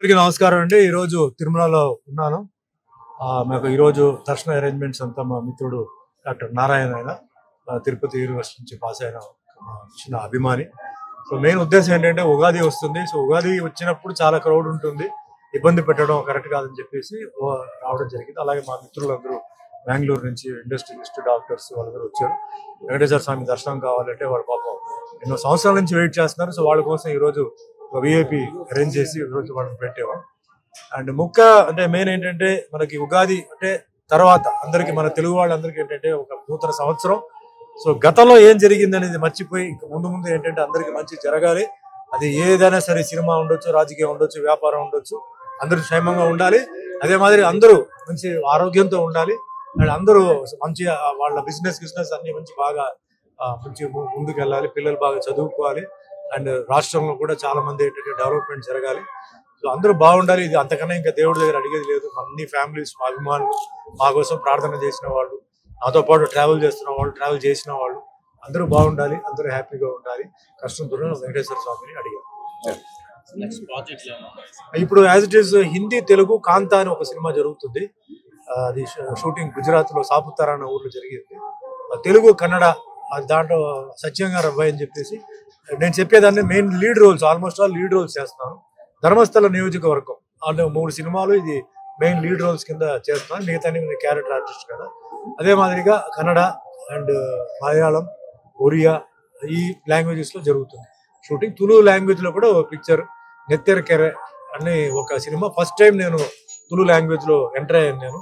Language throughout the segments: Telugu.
అందరికీ నమస్కారం అండి. ఈరోజు తిరుమలలో ఉన్నాను. మాకు ఈరోజు దర్శన అరేంజ్మెంట్స్ అంతా మా మిత్రుడు డాక్టర్ నారాయణ ఆయన తిరుపతి యూనివర్సిటీ నుంచి పాస్ అయిన చిన్న అభిమాని. సో మెయిన్ ఉద్దేశం ఏంటంటే ఉగాది వస్తుంది. సో ఉగాది వచ్చినప్పుడు చాలా క్రౌడ్ ఉంటుంది, ఇబ్బంది పెట్టడం కరెక్ట్ కాదని చెప్పేసి రావడం జరిగింది. అలాగే మా మిత్రులందరూ బెంగళూరు నుంచి ఇండస్ట్రియలిస్ట్ డాక్టర్స్ వాళ్ళందరూ వచ్చారు. వెంకటేశ్వర స్వామి దర్శనం కావాలంటే వాళ్ళ పాపం ఎన్నో సంవత్సరాల నుంచి వెయిట్ చేస్తున్నారు. సో వాళ్ళ కోసం ఈరోజు విఐపి అరేంజ్ చేసి ఈరోజు వాళ్ళని పెట్టాము. అండ్ అంటే మెయిన్ ఏంటంటే మనకి ఉగాది అంటే తర్వాత అందరికి మన తెలుగు వాళ్ళందరికీ ఏంటంటే ఒక నూతన సంవత్సరం. సో గతంలో ఏం జరిగింది అనేది మర్చిపోయి ఇంకా ముందు ఏంటంటే అందరికి మంచి జరగాలి. అది ఏదైనా సరే, సినిమా ఉండొచ్చు, రాజకీయం ఉండొచ్చు, వ్యాపారం ఉండొచ్చు, అందరూ క్షేమంగా ఉండాలి. అదే మాదిరి అందరూ మంచి ఆరోగ్యంతో ఉండాలి. అండ్ అందరూ మంచి వాళ్ళ బిజినెస్ అన్ని మంచి బాగా మంచి ముందుకు వెళ్ళాలి. పిల్లలు బాగా చదువుకోవాలి. అండ్ రాష్ట్రంలో కూడా చాలా మంది ఏంటంటే డెవలప్మెంట్ జరగాలి. సో అందరూ బాగుండాలి. ఇది అంతకన్నా ఇంకా దేవుడి దగ్గర అడిగేది లేదు. అన్ని ఫ్యామిలీస్, మా అభిమానులు, మా కోసం ప్రార్థన చేసిన వాళ్ళు, నాతో పాటు ట్రావెల్ చేస్తున్న వాళ్ళు, ట్రావెల్ చేసిన వాళ్ళు అందరూ బాగుండాలి, అందరూ హ్యాపీగా ఉండాలి. కష్టంతో వెంకటేశ్వర స్వామిని అడిగారు. ఇప్పుడు as it is Hindi, Telugu Kanta అని ఒక సినిమా జరుగుతుంది. అది షూటింగ్ గుజరాత్ లో సాపుతారా అన్న ఊర్లో జరిగింది. తెలుగు, కన్నడ దాంట్లో సత్యం గారు అబ్బాయి అని చెప్పేసి నేను చెప్పేదాన్ని main lead roles, almost all lead roles చేస్తాను. ధర్మస్థల నియోజకవర్గం అంటే 3 సినిమాలు ఇది మెయిన్ లీడ్ రోల్స్ కింద చేస్తున్నాను. మిగతా క్యారెక్టర్ ఆర్టిస్ట్ కదా. అదే మాదిరిగా కన్నడ అండ్ మలయాళం, ఒరియా ఈ లాంగ్వేజెస్ లో జరుగుతుంది షూటింగ్. తులు లాంగ్వేజ్ లో కూడా ఒక పిక్చర్ నెత్తెరకెర అని ఒక సినిమా ఫస్ట్ టైం నేను తులు లాంగ్వేజ్ లో ఎంటర్ అయ్యాను నేను.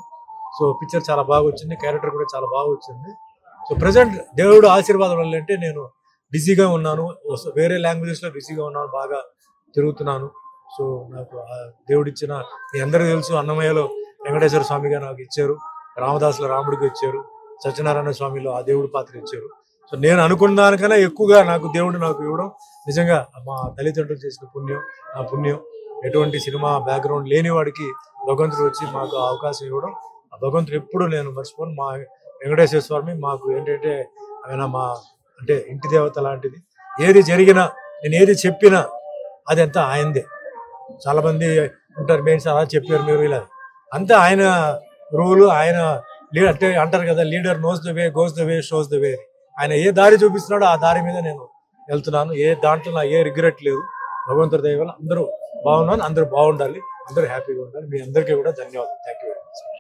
సో పిక్చర్ చాలా బాగా వచ్చింది, క్యారెక్టర్ కూడా చాలా బాగా వచ్చింది. సో ప్రజెంట్ దేవుడు ఆశీర్వాదం వల్ల అంటే నేను బిజీగా ఉన్నాను, వేరే లాంగ్వేజెస్ లో బిజీగా ఉన్నాను, బాగా తిరుగుతున్నాను. సో నాకు దేవుడు ఇచ్చిన, మీ అందరికీ తెలుసు, అన్నమయ్యలో వెంకటేశ్వర స్వామిగా నాకు ఇచ్చారు, రామదాసుల రాముడికి ఇచ్చారు, సత్యనారాయణ స్వామిలో ఆ దేవుడి పాత్ర ఇచ్చారు. సో నేను అనుకున్న దానికన్నా ఎక్కువగా దేవుడు నాకు ఇవ్వడం నిజంగా మా తల్లిదండ్రులు చేసిన పుణ్యం, నా పుణ్యం. ఎటువంటి సినిమా బ్యాక్గ్రౌండ్ లేని వాడికి భగవంతుడు వచ్చి మాకు అవకాశం ఇవ్వడం, ఆ భగవంతుడు ఎప్పుడు నేను మర్చిపోను. మా వెంకటేశ్వర స్వామి మాకు ఏంటంటే ఆయన మా అంటే ఇంటి దేవత లాంటిది. ఏది జరిగినా, నేను ఏది చెప్పినా అది అంతా ఆయనదే. చాలా మంది ఉంటారు, మేము అలా చెప్పారు మీరు ఇలా, అంతా ఆయన రూలు, ఆయన అంటే అంటారు కదా, leader knows the way, goes the way, shows the way. ఆయన ఏ దారి చూపిస్తున్నాడో ఆ దారి మీద నేను వెళ్తున్నాను. ఏ దాంట్లో నా ఏ రిగ్రెట్ లేదు. భగవంతుడి దయ వల్ల అందరూ బాగున్నాను, అందరూ బాగుండాలి, అందరూ హ్యాపీగా ఉండాలి. మీ అందరికీ కూడా ధన్యవాదాలు. Thank you.